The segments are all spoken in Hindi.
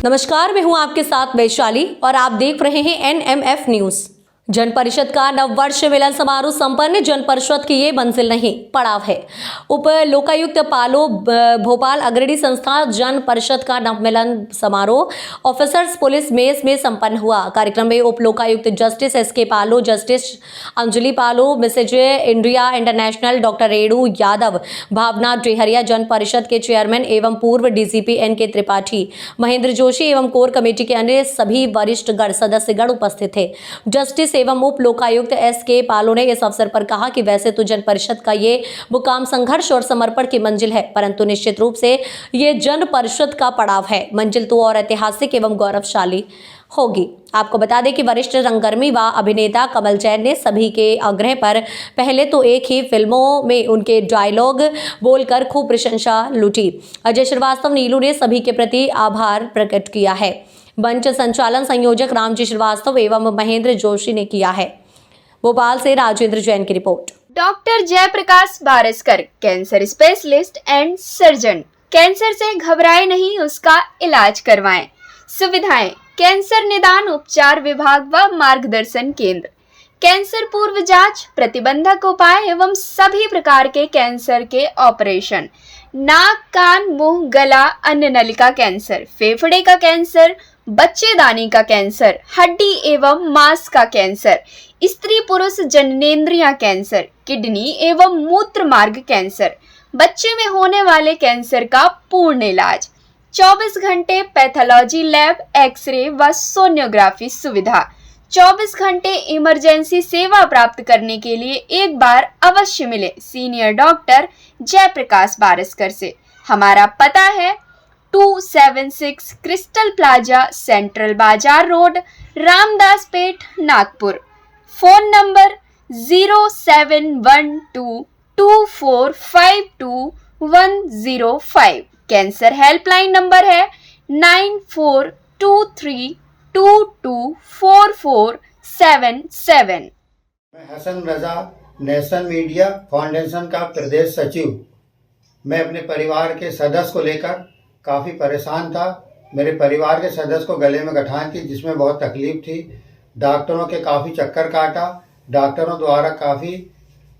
नमस्कार, मैं हूं आपके साथ वैशाली और आप देख रहे हैं NMF न्यूज। जन परिषद का नववर्ष मिलन समारोह संपन्न। जन परिषद की ये मंजिल नहीं, पड़ाव है। उप लोकायुक्त पालो भोपाल अग्रणी संस्था जन परिषद का नव मिलन समारोह ऑफिसर्स पुलिस मेस में संपन्न हुआ। कार्यक्रम में उप Lokayukta justice SK Palo, justice Anjali Palo, Mrs India International doctor Renu Yadav, Bhavna Dehariya, Jan Parishad के चेयरमैन एवं पूर्व DGP NK त्रिपाठी, महेंद्र जोशी एवं कोर कमेटी के अन्य सभी वरिष्ठ गण सदस्यगण उपस्थित थे। जस्टिस एवं उप लोकायुक्त SK पालो ने इस अवसर पर कहा कि वैसे तो जन परिषद का ये मुकाम संघर्ष और समर्पण की मंजिल है, परंतु निश्चित रूप से ये जन परिषद का पड़ाव है। मंजिल तो और ऐतिहासिक एवं गौरवशाली होगी। आपको बता दें कि वरिष्ठ रंगकर्मी व अभिनेता कमल जैन ने सभी के आग्रह पर पहले तो एक ही फिल्मों में उनके डायलॉग बोलकर खूब प्रशंसा लूटी। अजय श्रीवास्तव नीलू ने सभी के प्रति आभार प्रकट किया है। मंच संचालन संयोजक रामजी श्रीवास्तव एवं महेंद्र जोशी ने किया है। भोपाल से राजेंद्र जैन की report. Doctor Jayprakash Baraskar, cancer specialist and surgeon. Cancer से घबराए नहीं, उसका इलाज करवाएं। सुविधाएं: कैंसर निदान उपचार विभाग व मार्गदर्शन केंद्र, कैंसर पूर्व जांच, प्रतिबंधक उपाय एवं सभी प्रकार के कैंसर के ऑपरेशन, नाक, कान, मुंह, गला, अन्ननलिका कैंसर, फेफड़े का कैंसर, बच्चेदानी का कैंसर, हड्डी एवं मांस का कैंसर, स्त्री पुरुष जननेंद्रिया कैंसर, किडनी एवं मूत्र मार्ग कैंसर, बच्चे में होने वाले कैंसर का पूर्ण इलाज, 24 घंटे पैथोलॉजी लैब, एक्सरे व सोनियोग्राफी सुविधा। 24 घंटे इमरजेंसी सेवा प्राप्त करने के लिए एक बार अवश्य मिले सीनियर डॉक्टर जयप्रकाश बारस्कर से। हमारा पता है 276 Crystal Plaza, Central Bazaar Road, Ramdas Peth, Nagpur. Phone number 071224522105। Cancer helpline number है 9423224477। मैं Hasan Raza, Nation Media Foundation का प्रदेश सचिव। मैं अपने परिवार के सदस्य को लेकर काफ़ी परेशान था। मेरे परिवार के सदस्य को गले में गठान थी, जिसमें बहुत तकलीफ थी। डॉक्टरों के काफ़ी चक्कर काटा, डॉक्टरों द्वारा काफ़ी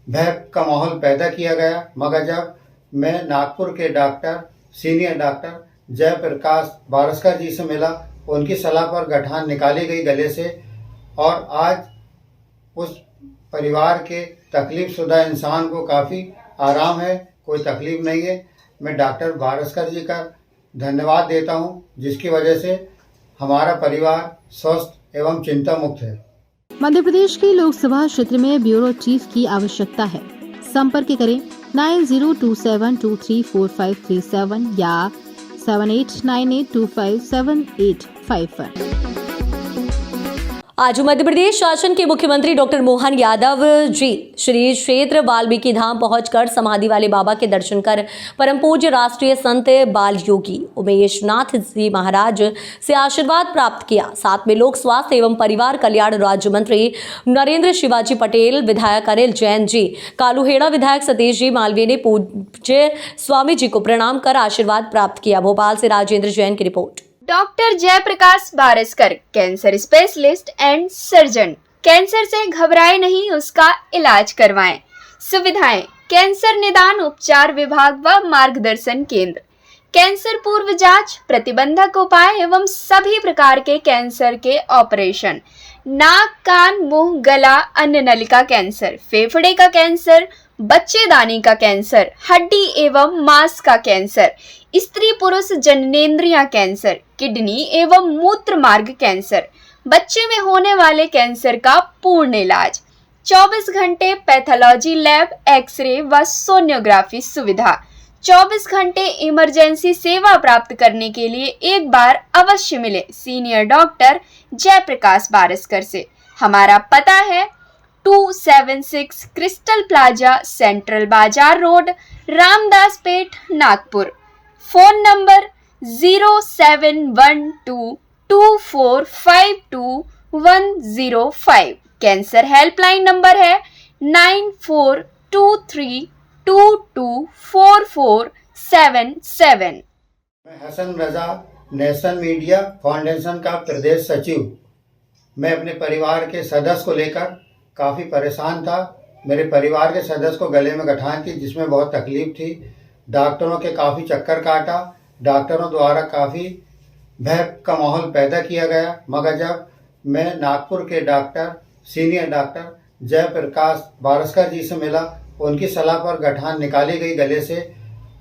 भय का माहौल पैदा किया गया। मगर जब मैं नागपुर के doctor, senior doctor Jayprakash Baraskar ji से मिला, उनकी सलाह पर गठान निकाली गई गले से, और आज उस परिवार के तकलीफ शुदा इंसान को काफ़ी आराम है, कोई तकलीफ नहीं है। मैं डॉक्टर बारस्कर जी का धन्यवाद देता हूं, जिसकी वजह से हमारा परिवार स्वस्थ एवं चिंता मुक्त है। मध्य प्रदेश के लोकसभा क्षेत्र में ब्यूरो चीफ की आवश्यकता है। संपर्क करें 9027234537 या 7898257855। आज मध्य प्रदेश शासन के मुख्यमंत्री डॉक्टर मोहन यादव जी श्री क्षेत्र वाल्मीकि धाम पहुंचकर समाधि वाले बाबा के दर्शन कर परम पूज्य राष्ट्रीय संत बाल योगी उमेशनाथ जी महाराज से आशीर्वाद प्राप्त किया। साथ में लोक स्वास्थ्य एवं परिवार कल्याण राज्य मंत्री नरेंद्र शिवाजी पटेल, विधायक अनिल जैन जी, कालूहेड़ा विधायक सतीश जी मालवीय ने पूज्य स्वामी जी को प्रणाम कर आशीर्वाद प्राप्त किया। भोपाल से राजेंद्र जैन की report. Doctor Jayprakash Baraskar, cancer specialist and surgeon. Cancer से घबराए नहीं, उसका इलाज करवाएं। सुविधाएं: कैंसर निदान उपचार विभाग व मार्गदर्शन केंद्र, कैंसर पूर्व जांच, प्रतिबंधक उपाय एवं सभी प्रकार के कैंसर के ऑपरेशन, नाक, कान, मुंह, गला, अन्ननलिका कैंसर, फेफड़े का कैंसर, बच्चेदानी का कैंसर, हड्डी एवं मांस का कैंसर, स्त्री पुरुष जननेंद्रिया कैंसर, किडनी एवं मूत्र मार्ग कैंसर, बच्चे में होने वाले कैंसर का पूर्ण इलाज, 24 घंटे पैथोलॉजी लैब, एक्सरे व सोनियोग्राफी सुविधा। 24 घंटे इमरजेंसी सेवा प्राप्त करने के लिए एक बार अवश्य मिले सीनियर डॉक्टर जयप्रकाश बारस्कर से। हमारा पता है 276 Crystal Plaza, Central Bazaar Road, Ramdas Peth, Nagpur. Phone number 071224522105। Cancer helpline number है 9423224477। मैं Hasan Raza, Nation Media Foundation का प्रदेश सचिव। मैं अपने परिवार के सदस्य को लेकर काफ़ी परेशान था। मेरे परिवार के सदस्य को गले में गठान थी, जिसमें बहुत तकलीफ थी। डॉक्टरों के काफ़ी चक्कर काटा, डॉक्टरों द्वारा काफ़ी भय का माहौल पैदा किया गया। मगर जब मैं नागपुर के doctor, senior doctor Jayprakash Baraskar ji से मिला, उनकी सलाह पर गठान निकाली गई गले से,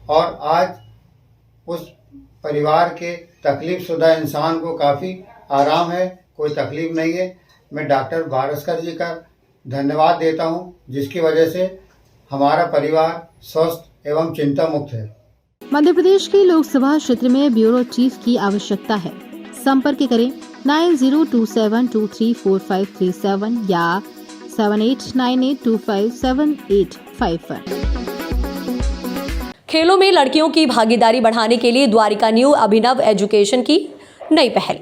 और आज उस परिवार के तकलीफ शुदा इंसान को काफ़ी आराम है, कोई तकलीफ नहीं है। मैं डॉक्टर बारस्कर जी का धन्यवाद देता हूं, जिसकी वजह से हमारा परिवार स्वस्थ एवं चिंता मुक्त है। मध्य प्रदेश के लोकसभा क्षेत्र में ब्यूरो चीफ की आवश्यकता है। संपर्क करें 9027234537 या 7898257851। खेलों में लड़कियों की भागीदारी बढ़ाने के लिए द्वारिका न्यू अभिनव एजुकेशन की नई पहल।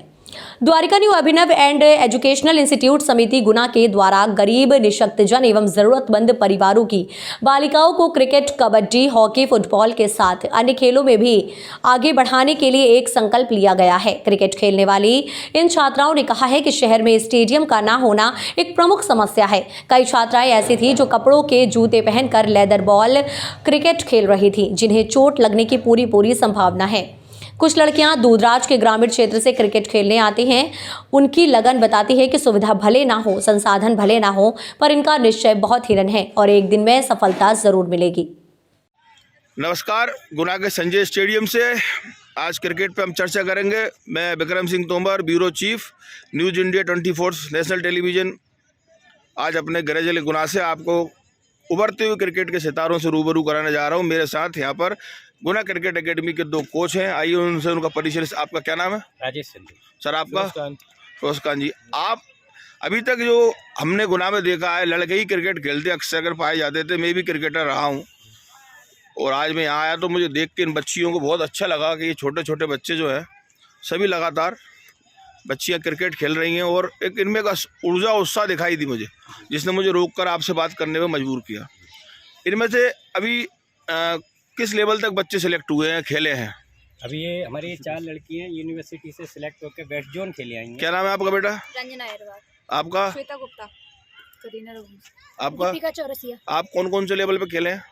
Dwarika new Abhinav and educational institute Samiti Guna के द्वारा गरीब, निशक्तजन एवं जरूरतमंद परिवारों की बालिकाओं को क्रिकेट, कबड्डी, हॉकी, फुटबॉल के साथ अन्य खेलों में भी आगे बढ़ाने के लिए एक संकल्प लिया गया है। क्रिकेट खेलने वाली इन छात्राओं ने कहा है कि शहर में स्टेडियम का ना होना एक प्रमुख समस्या है। कई छात्राएं ऐसी थी जो कपड़ों के जूते पहनकर लेदर बॉल क्रिकेट खेल रही थी, जिन्हें चोट लगने की पूरी संभावना है। कुछ लड़कियां दूरदराज के ग्रामीण क्षेत्र से क्रिकेट खेलने आती हैं। उनकी लगन बताती है कि सुविधा भले ना हो, संसाधन भले ना हो, पर इनका निश्चय बहुत हिरन है और एक दिन में सफलता जरूर मिलेगी। नमस्कार, गुना के संजय स्टेडियम से आज क्रिकेट पे हम चर्चा करेंगे। मैं Vikram Singh Tomar, bureau chief, news India 24 national television, आज अपने गृह जिले गुना से आपको उभरते हुए क्रिकेट के सितारों से रूबरू कराने जा रहा हूं। मेरे साथ यहाँ पर गुना क्रिकेट एकेडमी के 2 कोच हैं। आइए उनसे उनका परिचय। आपका क्या नाम है? राजेश संधू। सर आपका? रोस्कान जी। आप अभी तक जो हमने गुना में देखा है, लड़के ही क्रिकेट खेलते अक्सर पाए जाते थे। मैं भी क्रिकेटर रहा हूँ और आज मैं यहाँ आया तो मुझे देख के इन बच्चियों को बहुत अच्छा लगा कि ये छोटे छोटे बच्चे जो हैं सभी लगातार बच्चियाँ क्रिकेट खेल रही हैं और एक इनमें का ऊर्जा उत्साह दिखाई दी मुझे, जिसने मुझे रोककर आपसे बात करने में मजबूर किया। इनमें से अभी किस लेवल तक बच्चे सिलेक्ट हुए हैं, खेले हैं? अभी ये हमारी 4 लड़की हैं यूनिवर्सिटी से सिलेक्ट होकर वेस्ट जोन खेले आई हैं। क्या नाम है आपका बेटा? रंजना अग्रवाल। आपका? श्वेता गुप्ता। करीना रघुवंशी। आपका? दीपिका चौरसिया। आप कौन कौन से लेवल पे खेले हैं?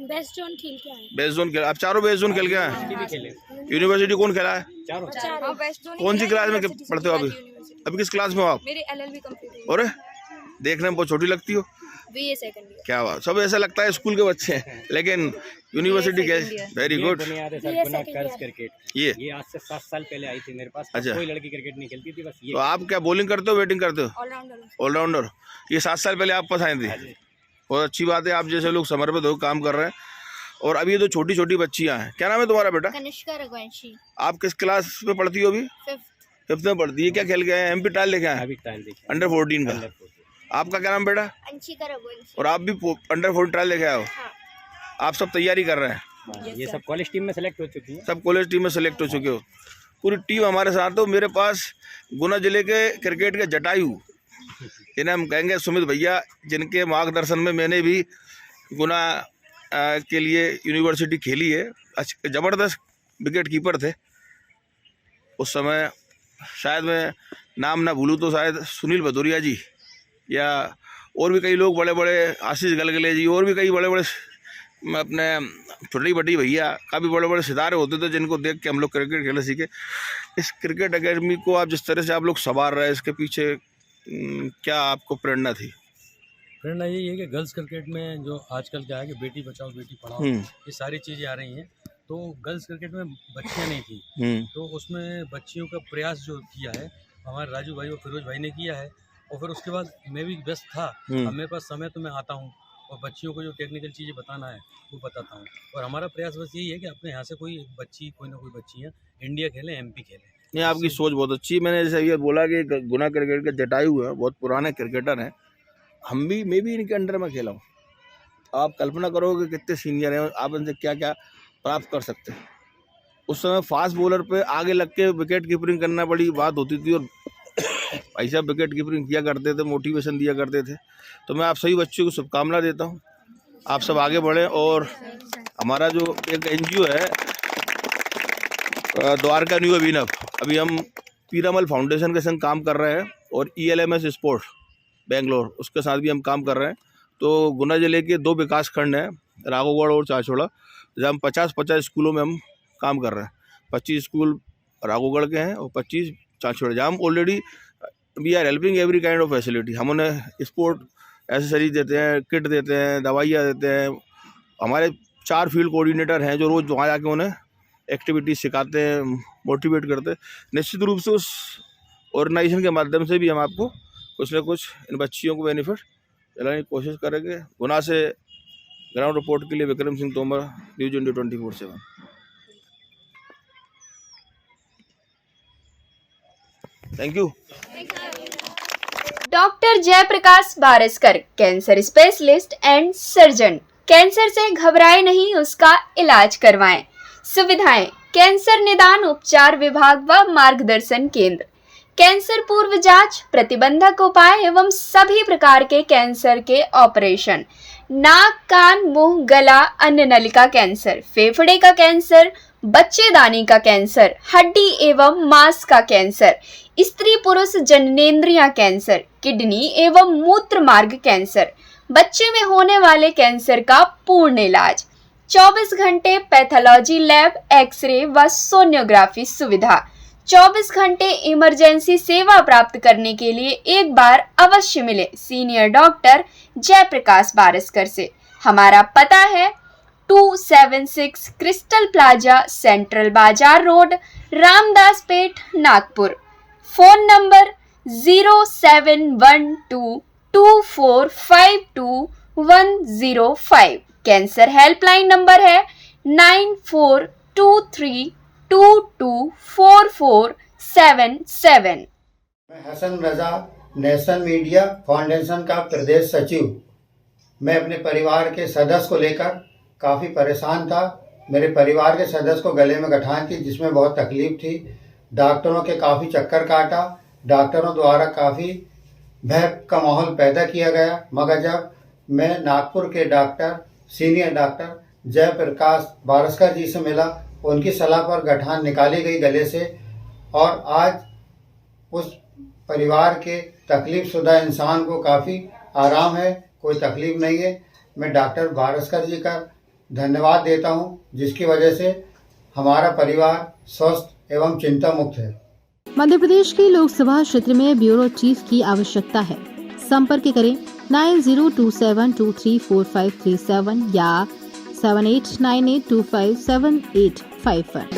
बेस्ट जोन खेल के आए। बेस्ट जोन खेला? आप चारों बेस्ट जोन खेल के आए? भी खेले यूनिवर्सिटी कौन खेला है? चारों। हाँ, बेस्ट जोन। कौन सी क्लास में पढ़ते हो अभी? अभी किस क्लास में हो आप? मेरी एलएलबी कंप्लीट हुई। और देखने में बहुत छोटी लगती हो। BA second year. क्या बात, सब ऐसा लगता है स्कूल के बच्चे हैं, लेकिन यूनिवर्सिटी के। Very good. याद है सर, गुना कर्ज क्रिकेट। ये आज से 7 साल पहले आई थी मेरे पास। अच्छा। कोई लड़की क्रिकेट नहीं खेलती थी, बस ये। तो आप क्या बॉलिंग करते हो, बैटिंग करते हो? ऑलराउंडर। ऑलराउंडर। ये 7 साल पहले आप पास आए थे। बहुत अच्छी बात है, आप जैसे लोग समर्पित हो काम कर रहे हैं। और अभी ये तो छोटी छोटी बच्चियां हैं। क्या नाम है तुम्हारा बेटा? कनिष्का रघुवंशी। आप किस क्लास में पढ़ती हो अभी? 5th में पढ़ती है। क्या खेल के आए? एमपी टाइल लेके आए? अभी टाइल देखिए, अंडर 14 का। आपका क्या नाम बेटा? अंशिका रघुवंशी। और आप भी अंडर 14 ट्रायल लेके आए हो? हाँ। आप सब तैयारी कर रहे हैं? ये सब कॉलेज टीम में सेलेक्ट हो चुकी है। सब कॉलेज टीम में सेलेक्ट हो चुके हो? पूरी टीम हमारे साथ हो। मेरे पास गुना जिले के क्रिकेट के जटायु, इन्हें हम कहेंगे सुमित भैया, जिनके मार्गदर्शन में मैंने भी गुना के लिए यूनिवर्सिटी खेली है। ज़बरदस्त विकेट कीपर थे उस समय। शायद मैं नाम ना भूलूँ तो शायद सुनील भदौरिया जी, या और भी कई लोग बड़े बड़े, आशीष गलगले जी, और भी कई बड़े बड़े अपने छोटी बड़ी भैया, काफ़ी बड़े बड़े सितारे होते थे जिनको देख के हम लोग क्रिकेट खेलना सीखे। इस क्रिकेट एकेडमी को आप जिस तरह से आप लोग संवार रहे हैं, इसके पीछे क्या आपको प्रेरणा थी? प्रेरणा यही है कि गर्ल्स क्रिकेट में जो आजकल क्या है कि बेटी बचाओ बेटी पढ़ाओ, ये सारी चीज़ें आ रही हैं। तो गर्ल्स क्रिकेट में बच्चियां नहीं थी, तो उसमें बच्चियों का प्रयास जो किया है हमारे राजू भाई और फिरोज भाई ने किया है। और फिर उसके बाद मैं भी व्यस्त था, अब मेरे पास समय तो मैं आता हूँ और बच्चियों को जो टेक्निकल चीज़ें बताना है वो बताता हूँ। और हमारा प्रयास बस यही है कि अपने यहाँ से कोई बच्ची, कोई ना कोई बच्चियाँ इंडिया खेलें, MP खेलें। ये आपकी सोच बहुत अच्छी है। मैंने जैसे ये बोला कि गुना क्रिकेट के जटायु हैं, बहुत पुराने क्रिकेटर हैं। मैं भी इनके अंडर में खेला हूँ। आप कल्पना करोगे कितने सीनियर हैं, आप इनसे क्या क्या प्राप्त कर सकते हैं। उस समय फास्ट बॉलर पे आगे लग के विकेट कीपिंग करना बड़ी बात होती थी और भाई साहब विकेट कीपिंग किया करते थे, मोटिवेशन दिया करते थे। तो मैं आप सभी बच्चों को शुभकामना देता हूँ, आप सब आगे बढ़ें। और हमारा जो एक NGO है द्वारका न्यू अभिनव, अभी हम पीरामल फाउंडेशन के संग काम कर रहे हैं और ELMS स्पोर्ट बेंगलोर उसके साथ भी हम काम कर रहे हैं। तो गुना जिले के 2 विकास खंड हैं, राघवगढ़ और चाचौड़ा, जहाँ हम 50-50 स्कूलों में हम काम कर रहे हैं। 25 स्कूल राघवगढ़ के हैं और 25 चाचौड़ा, जहाँ हम already we are helping every kind of facility. हम उन्हें स्पोर्ट एसेसरीज देते हैं, किट देते हैं, दवाइयाँ देते हैं। हमारे 4 फील्ड कोऑर्डिनेटर हैं जो रोज़ वहाँ जाके उन्हें एक्टिविटीज सिखाते हैं, मोटिवेट करते हैं। निश्चित रूप से उस ऑर्गेनाइजेशन के माध्यम से भी हम आपको कुछ न कुछ इन बच्चियों को बेनिफिट दिलाने की कोशिश करेंगे। गुना से ग्राउंड रिपोर्ट के लिए Vikram Singh Tomar, news India 24/7। Thank you. Doctor Jayprakash Baraskar, cancer specialist and surgeon. Cancer से घबराए नहीं, उसका इलाज करवाएं। सुविधाएं: कैंसर निदान उपचार विभाग व मार्गदर्शन केंद्र, कैंसर पूर्व जांच, प्रतिबंधक उपाय एवं सभी प्रकार के कैंसर के ऑपरेशन, नाक, कान, मुंह, गला, अन्न नलिका कैंसर, फेफड़े का कैंसर, बच्चेदानी का कैंसर, हड्डी एवं मांस का कैंसर, स्त्री पुरुष जननेंद्रियां कैंसर, किडनी एवं मूत्र मार्ग कैंसर, बच्चे में होने वाले कैंसर का पूर्ण इलाज, 24 घंटे पैथोलॉजी लैब, एक्सरे व सोनियोग्राफी सुविधा, 24 घंटे इमरजेंसी सेवा प्राप्त करने के लिए एक बार अवश्य मिले सीनियर डॉक्टर जयप्रकाश बारस्कर से। हमारा पता है 276 Crystal Plaza, Central Bazaar Road, Ramdas Peth, Nagpur. Phone number 071224522105। Cancer helpline number है 9423224477। मैं Hasan Raza, Nation Media Foundation का प्रदेश सचिव। मैं अपने परिवार के सदस्य को लेकर काफ़ी परेशान था। मेरे परिवार के सदस्य को गले में गठान थी, जिसमें बहुत तकलीफ थी। डॉक्टरों के काफ़ी चक्कर काटा, डॉक्टरों द्वारा काफ़ी भय का माहौल पैदा किया गया। मगर जब मैं नागपुर के doctor, senior doctor Jayprakash Baraskar ji से मिला, उनकी सलाह पर गठान निकाली गई गले से, और आज उस परिवार के तकलीफ शुदा इंसान को काफ़ी आराम है, कोई तकलीफ नहीं है। मैं डॉक्टर बारस्कर जी का धन्यवाद देता हूं, जिसकी वजह से हमारा परिवार स्वस्थ एवं चिंता मुक्त है। मध्य प्रदेश के लोकसभा क्षेत्र में ब्यूरो चीफ की आवश्यकता है। संपर्क करें 9027234537 या 7898257851।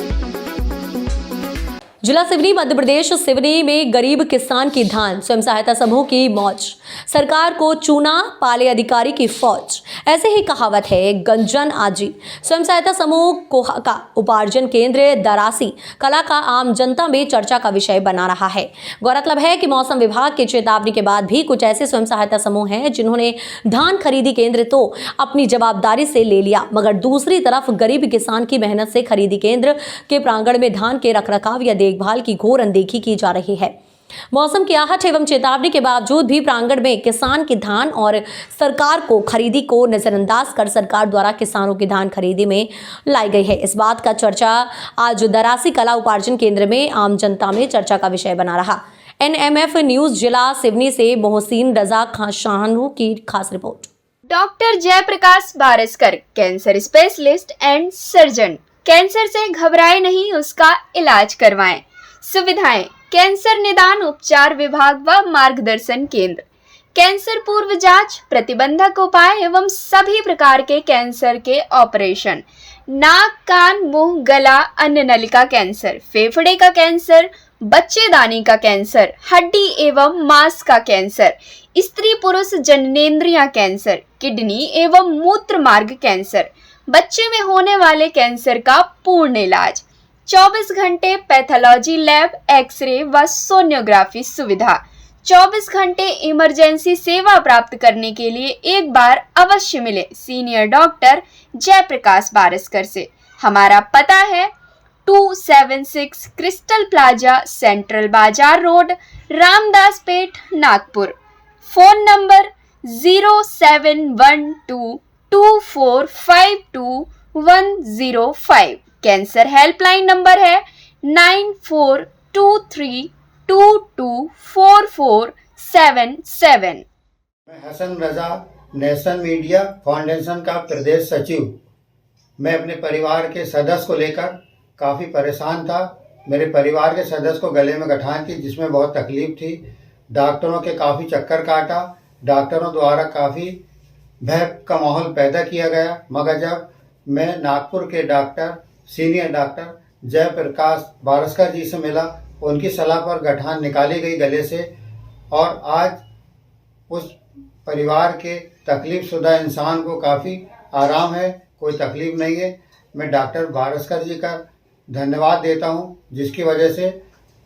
जिला सिवनी मध्य प्रदेश। सिवनी में गरीब किसान की धान, स्वयं सहायता समूह की मौज, सरकार को चूना पाले अधिकारी की फौज, ऐसे ही कहावत है। गंजन आजी स्वयं सहायता समूह कोहा का उपार्जन केंद्र दरासी कला का आम जनता में चर्चा का विषय बना रहा है। गौरतलब है कि मौसम विभाग की चेतावनी के बाद भी कुछ ऐसे स्वयं सहायता समूह हैं जिन्होंने धान खरीदी केंद्र तो अपनी जवाबदारी से ले लिया, मगर दूसरी तरफ गरीब किसान की मेहनत से खरीदी केंद्र के प्रांगण में धान के रखरखाव या देखभाल की घोर अनदेखी की जा रही है। मौसम की आहट एवं चेतावनी के बावजूद भी प्रांगण में किसान की धान और सरकार को खरीदी को नजरअंदाज कर सरकार द्वारा किसानों की धान खरीदी में लाई गई है। इस बात का चर्चा आज दरासी कला उपार्जन केंद्र में आम जनता में चर्चा का विषय बना रहा। NMF न्यूज जिला सिवनी से मोहसिन रजा खान शाहनू की खास report. Doctor Jayprakash Baraskar, cancer specialist and surgeon. Cancer से घबराए नहीं, उसका इलाज करवाएं। सुविधाएं: कैंसर निदान उपचार विभाग व मार्गदर्शन केंद्र, कैंसर पूर्व जांच, प्रतिबंधक उपाय एवं सभी प्रकार के कैंसर के ऑपरेशन, नाक, कान, मुंह, गला, अन्न नलिका कैंसर, फेफड़े का कैंसर, बच्चेदानी का कैंसर, हड्डी एवं मांस का कैंसर, स्त्री पुरुष जननेंद्रियां कैंसर, किडनी एवं मूत्र मार्ग कैंसर, बच्चे में होने वाले कैंसर का पूर्ण इलाज, 24 घंटे पैथोलॉजी लैब, एक्सरे व सोनियोग्राफी सुविधा, 24 घंटे इमरजेंसी सेवा प्राप्त करने के लिए एक बार अवश्य मिले सीनियर डॉक्टर जयप्रकाश बारस्कर से। हमारा पता है 276 Crystal Plaza, Central Bazaar Road, Ramdas Peth, Nagpur. Phone number 071224522105। Cancer helpline number है 9423224477। 93224477। मैं Hasan Raza Nation Media Foundation का प्रदेश सचिव। मैं अपने परिवार के सदस्य को लेकर काफ़ी परेशान था। मेरे परिवार के सदस्य को गले में गठान थी, जिसमें बहुत तकलीफ थी। डॉक्टरों के काफ़ी चक्कर काटा, डॉक्टरों द्वारा काफ़ी भय का माहौल पैदा किया गया। मगर जब मैं नागपुर के doctor senior doctor Jayprakash Baraskar ji से मिला, उनकी सलाह पर गठान निकाली गई गले से, और आज उस परिवार के तकलीफ शुदा इंसान को काफ़ी आराम है, कोई तकलीफ नहीं है। मैं डॉक्टर बारस्कर जी का धन्यवाद देता हूं, जिसकी वजह से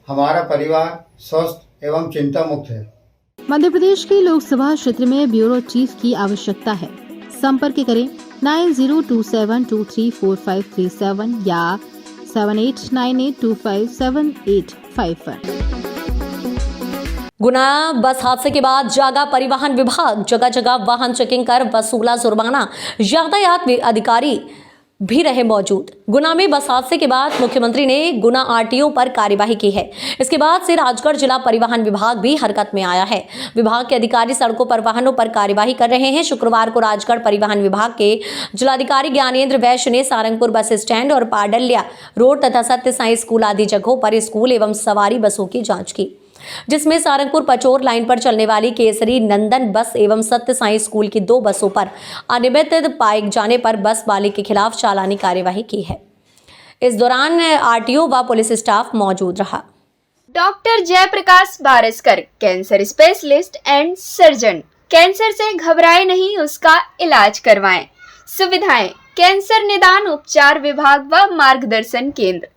हमारा परिवार स्वस्थ एवं चिंता मुक्त है। मध्य प्रदेश के लोकसभा क्षेत्र में ब्यूरो चीफ की आवश्यकता है। संपर्क करें 9027234537 या 7898257851। गुना बस हादसे के बाद जागा परिवहन विभाग, जगह जगह वाहन चेकिंग कर वसूला जुर्माना। यातायात अधिकारी भी रहे मौजूद। गुना में बस हादसे के बाद मुख्यमंत्री ने गुना आरटीओ पर कार्यवाही की है। इसके बाद से राजगढ़ जिला परिवहन विभाग भी हरकत में आया है। विभाग के अधिकारी सड़कों पर वाहनों पर कार्यवाही कर रहे हैं। शुक्रवार को राजगढ़ परिवहन विभाग के जिलाधिकारी ज्ञानेंद्र वैश्य ने सारंगपुर बस स्टैंड और पाडल्या रोड तथा सत्य साई स्कूल आदि जगहों पर स्कूल एवं सवारी बसों की जाँच की, जिसमें सारंगपुर पचोर लाइन पर चलने वाली केसरी नंदन बस एवं सत्य साई स्कूल की 2 बसों पर अनियमित पाए जाने पर बस मालिक के खिलाफ चालानी कार्यवाही की है। इस दौरान आरटीओ व पुलिस स्टाफ मौजूद रहा। Doctor Jayprakash Baraskar, cancer specialist and surgeon. Cancer से घबराए नहीं, उसका इलाज करवाएं। सुविधाएं: कैंसर निदान उपचार विभाग व मार्गदर्शन केंद्र,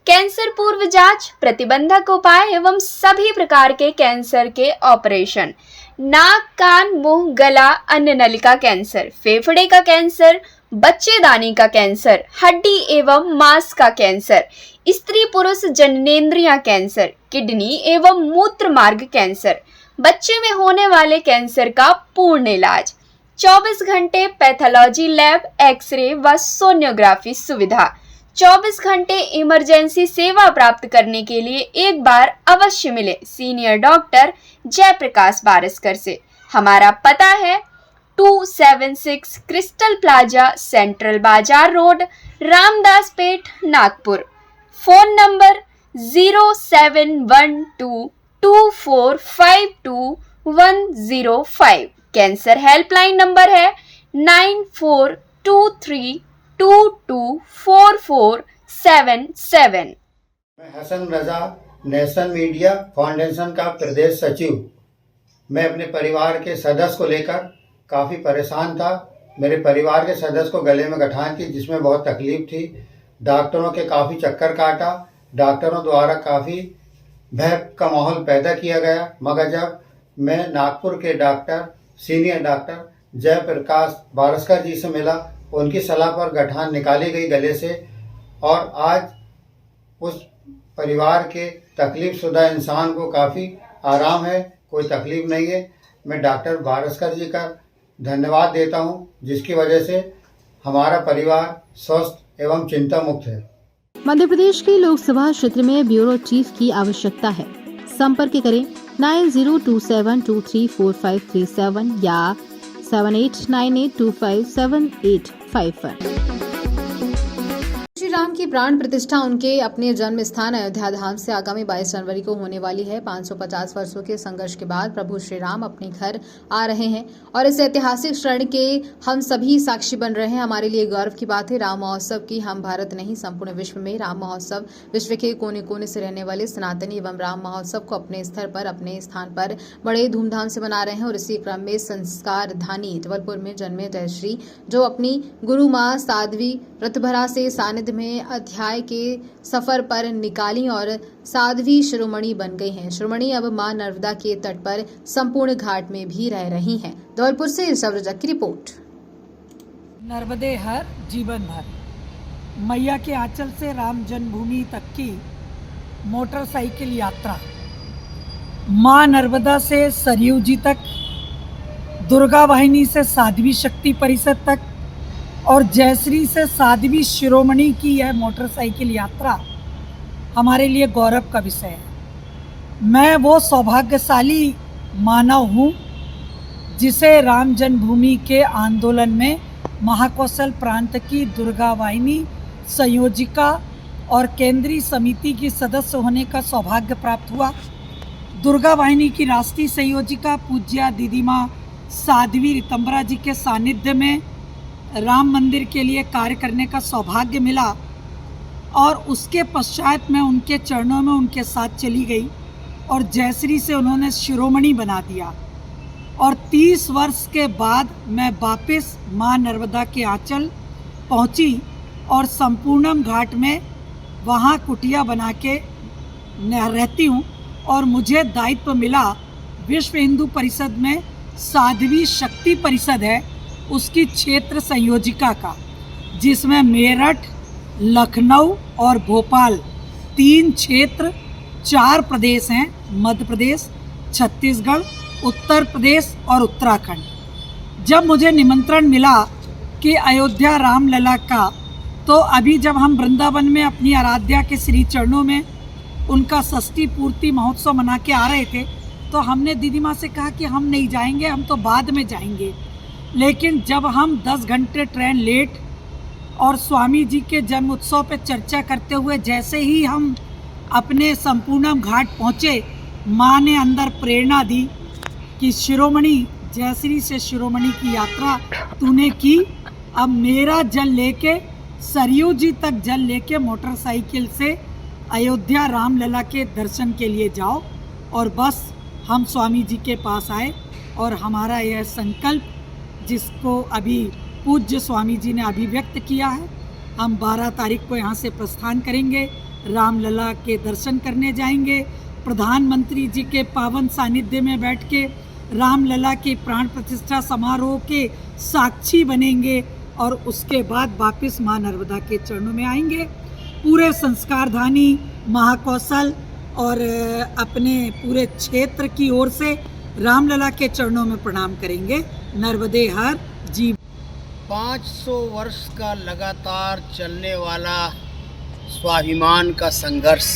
कैंसर पूर्व जांच, प्रतिबंधक उपाय एवं सभी प्रकार के कैंसर के ऑपरेशन, नाक, कान, मुंह, गला, अन्य नलिका कैंसर, फेफड़े का कैंसर, बच्चेदानी का कैंसर, हड्डी एवं मांस का कैंसर, स्त्री पुरुष जननेंद्रिया कैंसर, किडनी एवं मूत्र मार्ग कैंसर, बच्चे में होने वाले कैंसर का पूर्ण इलाज, 24 घंटे पैथोलॉजी लैब, एक्सरे व सोनोग्राफी सुविधा, 24 घंटे इमरजेंसी सेवा प्राप्त करने के लिए एक बार अवश्य मिले सीनियर डॉक्टर जयप्रकाश बारस्कर से। हमारा पता है 276 Crystal Plaza, Central Bazaar Road, Ramdas Peth, Nagpur. Phone number 071224522105। Cancer helpline number है 9423224477। मैं Hasan Raza Nation Media Foundation का प्रदेश सचिव। मैं अपने परिवार के सदस्य को लेकर काफ़ी परेशान था। मेरे परिवार के सदस्य को गले में गठान थी, जिसमें बहुत तकलीफ थी। डॉक्टरों के काफ़ी चक्कर काटा, डॉक्टरों द्वारा काफ़ी भय का माहौल पैदा किया गया। मगर जब मैं नागपुर के doctor senior doctor Jayprakash Baraskar ji से मिला, उनकी सलाह पर गठान निकाली गई गले से, और आज उस परिवार के तकलीफ शुदा इंसान को काफ़ी आराम है, कोई तकलीफ नहीं है। मैं डॉक्टर बारस्कर जी का धन्यवाद देता हूं, जिसकी वजह से हमारा परिवार स्वस्थ एवं चिंता मुक्त है। मध्य प्रदेश के लोकसभा क्षेत्र में ब्यूरो चीफ की आवश्यकता है। संपर्क करें 9027234537 या 7898257851। श्री राम की प्राण प्रतिष्ठा उनके अपने जन्म स्थान अयोध्या धाम से आगामी 22 जनवरी को होने वाली है। 550 वर्षों के संघर्ष के बाद प्रभु श्री राम अपने घर आ रहे हैं और इस ऐतिहासिक क्षण के हम सभी साक्षी बन रहे हैं। हमारे लिए गौरव की बात है राम महोत्सव की। हम भारत नहीं, संपूर्ण विश्व में राम महोत्सव विश्व के कोने कोने से रहने वाले सनातनी एवं राम महोत्सव को अपने स्तर पर, अपने स्थान पर बड़े धूमधाम से मना रहे हैं। और इसी क्रम में संस्कार धानी जबलपुर में जन्मे जयश्री, जो अपनी गुरु माँ साध्वी व्रतभरा से सानिध्य में अध्याय के सफर पर निकाली और साध्वी शिरोमणि बन गई हैं। शिरोमणि अब मां नर्मदा के तट पर संपूर्ण घाट में भी रह रही हैं। धौलपुर से सौरजक की रिपोर्ट। नर्मदे हर जीवन भर। मैया के आंचल से राम जन्मभूमि तक की मोटरसाइकिल यात्रा, मां नर्मदा से सरयू जी तक, दुर्गा वाहिनी से साध्वी शक्ति परिषद तक और जयश्री से साध्वी शिरोमणि की यह मोटरसाइकिल यात्रा हमारे लिए गौरव का विषय है। मैं वो सौभाग्यशाली मानव हूँ जिसे राम जन्मभूमि के आंदोलन में महाकौशल प्रांत की दुर्गा वाहिनी संयोजिका और केंद्रीय समिति की सदस्य होने का सौभाग्य प्राप्त हुआ। दुर्गा वाहिनी की राष्ट्रीय संयोजिका पूज्या दीदी माँ साध्वी रितंबरा जी के सानिध्य में राम मंदिर के लिए कार्य करने का सौभाग्य मिला और उसके पश्चात मैं उनके चरणों में उनके साथ चली गई और जयश्री से उन्होंने शिरोमणि बना दिया और 30 वर्ष के बाद मैं वापस माँ नर्मदा के आंचल पहुंची और संपूर्णम घाट में वहाँ कुटिया बना के रहती हूँ और मुझे दायित्व मिला विश्व हिंदू परिषद में साध्वी शक्ति परिषद है उसकी क्षेत्र संयोजिका का, जिसमें मेरठ, लखनऊ और भोपाल 3 क्षेत्र 4 प्रदेश हैं, मध्य प्रदेश, छत्तीसगढ़, उत्तर प्रदेश और उत्तराखंड। जब मुझे निमंत्रण मिला कि अयोध्या रामलला का, तो अभी जब हम वृंदावन में अपनी आराध्या के श्री चरणों में उनका षष्ठी पूर्ति महोत्सव मना के आ रहे थे, तो हमने दीदी माँ से कहा कि हम नहीं जाएंगे, हम तो बाद में जाएंगे। लेकिन जब हम 10 घंटे ट्रेन लेट और स्वामी जी के जन्म उत्सव पर चर्चा करते हुए जैसे ही हम अपने संपूर्णम घाट पहुँचे, माँ ने अंदर प्रेरणा दी कि शिरोमणि जयश्री से शिरोमणि की यात्रा तूने की, अब मेरा जल लेके सरयू जी तक जल लेके मोटरसाइकिल से अयोध्या रामलला के दर्शन के लिए जाओ। और बस हम स्वामी जी के पास आए और हमारा यह संकल्प जिसको अभी पूज्य स्वामी जी ने अभिव्यक्त किया है, हम 12 तारीख को यहाँ से प्रस्थान करेंगे, रामलला के दर्शन करने जाएंगे, प्रधानमंत्री जी के पावन सानिध्य में बैठ के रामलला के प्राण प्रतिष्ठा समारोह के साक्षी बनेंगे और उसके बाद वापस माँ नर्मदा के चरणों में आएंगे। पूरे संस्कारधानी महाकौशल और अपने पूरे क्षेत्र की ओर से रामलला के चरणों में प्रणाम करेंगे। नर्मदे हर जी। 500 वर्ष का लगातार चलने वाला स्वाभिमान का संघर्ष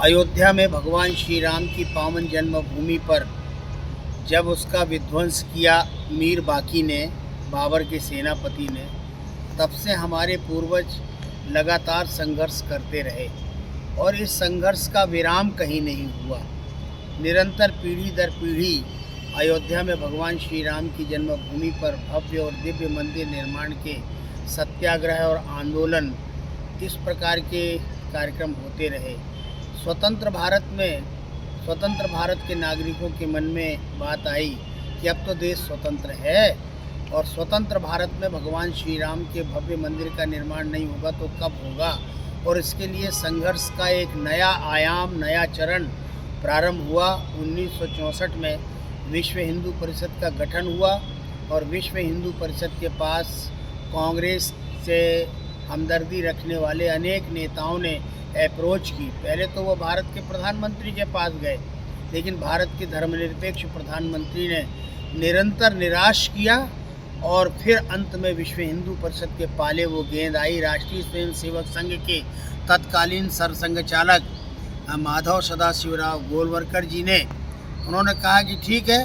अयोध्या में भगवान श्री राम की पावन जन्मभूमि पर जब उसका विध्वंस किया मीर बाकी ने, बाबर के सेनापति ने, तब से हमारे पूर्वज लगातार संघर्ष करते रहे और इस संघर्ष का विराम कहीं नहीं हुआ। निरंतर पीढ़ी दर पीढ़ी अयोध्या में भगवान श्री राम की जन्मभूमि पर भव्य और दिव्य मंदिर निर्माण के सत्याग्रह और आंदोलन इस प्रकार के कार्यक्रम होते रहे। स्वतंत्र भारत के नागरिकों के मन में बात आई कि अब तो देश स्वतंत्र है और स्वतंत्र भारत में भगवान श्री राम के भव्य मंदिर का निर्माण नहीं होगा तो कब होगा। और इसके लिए संघर्ष का एक नया आयाम, नया चरण प्रारंभ हुआ। 1964 में विश्व हिंदू परिषद का गठन हुआ और विश्व हिंदू परिषद के पास कांग्रेस से हमदर्दी रखने वाले अनेक नेताओं ने अप्रोच की। पहले तो वो भारत के प्रधानमंत्री के पास गए, लेकिन भारत के धर्मनिरपेक्ष प्रधानमंत्री ने निरंतर निराश किया और फिर अंत में विश्व हिंदू परिषद के पाले वो गेंद आई। राष्ट्रीय स्वयंसेवक संघ के तत्कालीन सरसंघ चालक माधव सदाशिवराव गोलवरकर जी ने उन्होंने कहा कि ठीक है,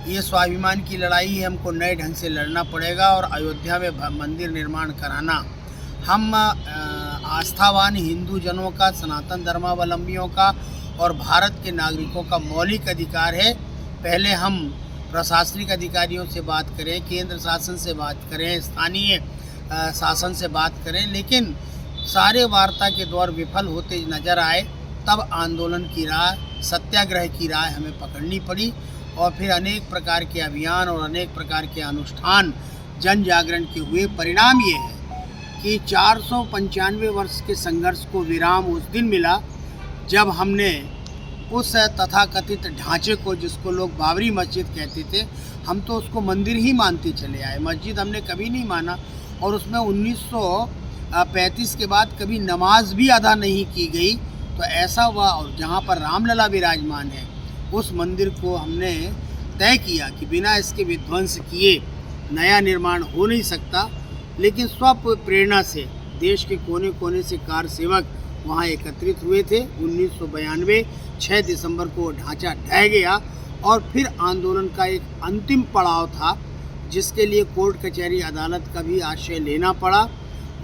ये स्वाभिमान की लड़ाई है, हमको नए ढंग से लड़ना पड़ेगा और अयोध्या में मंदिर निर्माण कराना हम आस्थावान हिंदू जनों का, सनातन धर्मावलंबियों का और भारत के नागरिकों का मौलिक अधिकार है। पहले हम प्रशासनिक अधिकारियों से बात करें, केंद्र शासन से बात करें, स्थानीय शासन से बात करें, लेकिन सारे वार्ता के दौर विफल होते नजर आए। तब आंदोलन की राह, सत्याग्रह की राह हमें पकड़नी पड़ी और फिर अनेक प्रकार के अभियान और अनेक प्रकार के अनुष्ठान जन जागरण के हुए। परिणाम ये है कि 495 वर्ष के संघर्ष को विराम उस दिन मिला जब हमने उस तथाकथित ढांचे को, जिसको लोग बाबरी मस्जिद कहते थे, हम तो उसको मंदिर ही मानते चले आए, मस्जिद हमने कभी नहीं माना। और उसमें 1935 के बाद कभी नमाज भी अदा नहीं की गई। तो ऐसा हुआ और जहाँ पर रामलला विराजमान है उस मंदिर को हमने तय किया कि बिना इसके विध्वंस किए नया निर्माण हो नहीं सकता। लेकिन स्व प्रेरणा से देश के कोने कोने से कार सेवक वहाँ एकत्रित हुए थे। 1992 6 दिसंबर को ढांचा ढह गया और फिर आंदोलन का एक अंतिम पड़ाव था, जिसके लिए कोर्ट कचहरी अदालत का भी आश्रय लेना पड़ा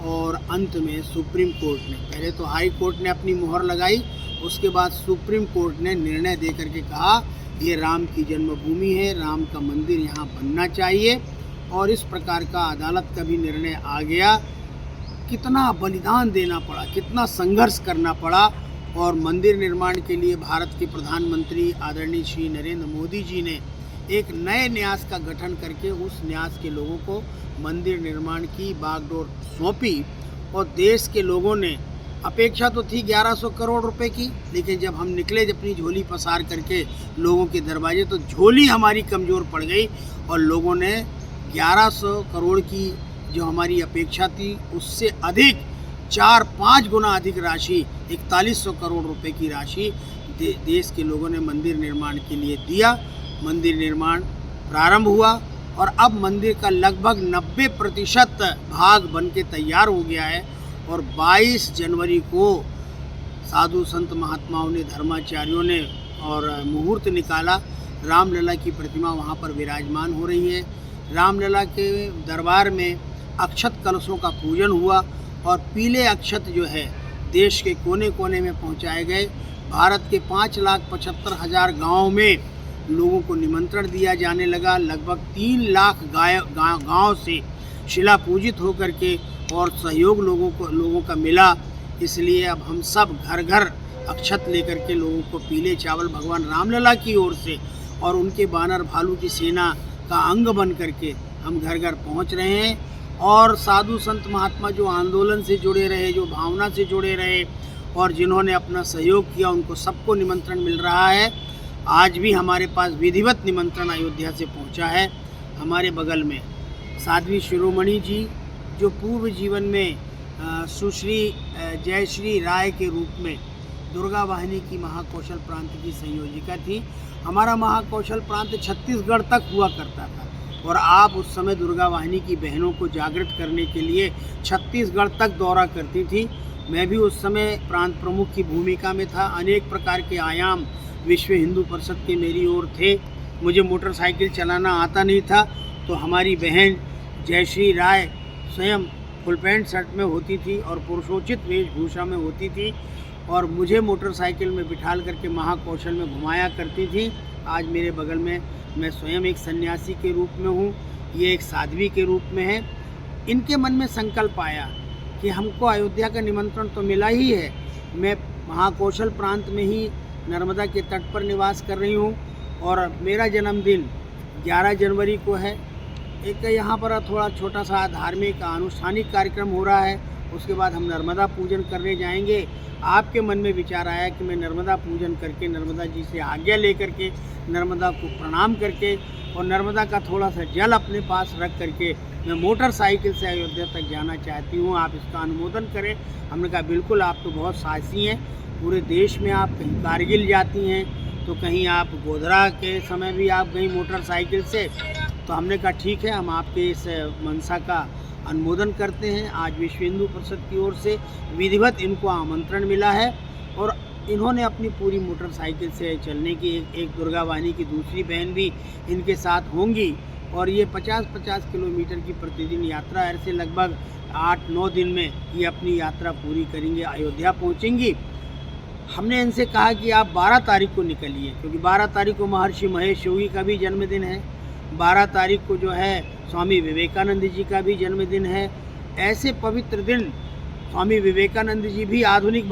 और अंत में सुप्रीम कोर्ट ने, पहले तो हाई कोर्ट ने अपनी मोहर लगाई, उसके बाद सुप्रीम कोर्ट ने निर्णय दे करके कहा ये राम की जन्मभूमि है, राम का मंदिर यहाँ बनना चाहिए। और इस प्रकार का अदालत का भी निर्णय आ गया। कितना बलिदान देना पड़ा, कितना संघर्ष करना पड़ा और मंदिर निर्माण के लिए भारत के प्रधानमंत्री आदरणीय श्री नरेंद्र मोदी जी ने एक नए न्यास का गठन करके उस न्यास के लोगों को मंदिर निर्माण की बागडोर सौंपी। और देश के लोगों ने, अपेक्षा तो थी 1100 करोड़ रुपए की, लेकिन जब हम निकले अपनी झोली पसार करके लोगों के दरवाजे, तो झोली हमारी कमज़ोर पड़ गई और लोगों ने 1100 करोड़ की जो हमारी अपेक्षा थी उससे अधिक 4-5 गुना अधिक राशि, 4100 करोड़ रुपए की राशि देश के लोगों ने मंदिर निर्माण के लिए दिया। मंदिर निर्माण प्रारंभ हुआ और अब मंदिर का लगभग 90% भाग बन के तैयार हो गया है। और 22 जनवरी को साधु संत महात्माओं ने, धर्माचार्यों ने और मुहूर्त निकाला। रामलला की प्रतिमा वहाँ पर विराजमान हो रही है। रामलला के दरबार में अक्षत कलशों का पूजन हुआ और पीले अक्षत जो है देश के कोने कोने में पहुँचाए गए। भारत के 5,75,000 गाँव में लोगों को निमंत्रण दिया जाने लगा। लगभग 3 लाख गाँव से शिला पूजित होकर के और सहयोग लोगों का मिला। इसलिए अब हम सब घर घर अक्षत लेकर के लोगों को पीले चावल भगवान रामलला की ओर से और उनके बानर भालू की सेना का अंग बन करके हम घर घर पहुंच रहे हैं। और साधु संत महात्मा जो आंदोलन से जुड़े रहे, जो भावना से जुड़े रहे और जिन्होंने अपना सहयोग किया, उनको सबको निमंत्रण मिल रहा है। आज भी हमारे पास विधिवत निमंत्रण अयोध्या से पहुंचा है। हमारे बगल में साध्वी शिरोमणि जी, जो पूर्व जीवन में सुश्री जयश्री राय के रूप में दुर्गा वाहिनी की महाकौशल प्रांत की संयोजिका थी। हमारा महाकौशल प्रांत छत्तीसगढ़ तक हुआ करता था और आप उस समय दुर्गा वाहिनी की बहनों को जागृत करने के लिए छत्तीसगढ़ तक दौरा करती थी। मैं भी उस समय प्रांत प्रमुख की भूमिका में था। अनेक प्रकार के आयाम विश्व हिंदू परिषद के मेरी ओर थे। मुझे मोटरसाइकिल चलाना आता नहीं था, तो हमारी बहन जयश्री राय स्वयं फुल पैंट शर्ट में होती थी और पुरुषोचित वेशभूषा में होती थी और मुझे मोटरसाइकिल में बिठाल करके महाकौशल में घुमाया करती थी। आज मेरे बगल में मैं स्वयं एक सन्यासी के रूप में हूँ, ये एक साध्वी के रूप में है। इनके मन में संकल्प आया कि हमको अयोध्या का निमंत्रण तो मिला ही है। मैं महाकौशल प्रांत में ही नर्मदा के तट पर निवास कर रही हूँ और मेरा जन्मदिन 11 जनवरी को है। एक यहाँ पर थोड़ा छोटा सा धार्मिक अनुष्ठानिक कार्यक्रम हो रहा है, उसके बाद हम नर्मदा पूजन करने जाएंगे। आपके मन में विचार आया कि मैं नर्मदा पूजन करके नर्मदा जी से आज्ञा लेकर के नर्मदा को प्रणाम करके और नर्मदा का थोड़ा सा जल अपने पास रख करके मैं मोटरसाइकिल से अयोध्या तक जाना चाहती हूँ, आप इसका अनुमोदन करें। हमने कहा बिल्कुल, आप तो बहुत साहसी हैं, पूरे देश में आप कहीं कारगिल जाती हैं, तो कहीं आप गोधरा के समय भी आप गई मोटरसाइकिल से। तो हमने कहा ठीक है, हम आपके इस मनसा का अनुमोदन करते हैं। आज विश्व हिंदू परिषद की ओर से विधिवत इनको आमंत्रण मिला है और इन्होंने अपनी पूरी मोटरसाइकिल से चलने की एक दुर्गा वाहिनी की दूसरी बहन भी इनके साथ होंगी और ये 50-50 किलोमीटर की प्रतिदिन यात्रा, ऐसे लगभग 8-9 दिन में ये अपनी यात्रा पूरी करेंगे, अयोध्या पहुंचेंगी। हमने इनसे कहा कि आप 12 तारीख को निकलिए, क्योंकि 12 तारीख को महर्षि महेश योगी का भी जन्मदिन है, 12 तारीख को जो है स्वामी विवेकानंद जी का भी जन्मदिन है। ऐसे पवित्र दिन स्वामी विवेकानंद जी भी आधुनिक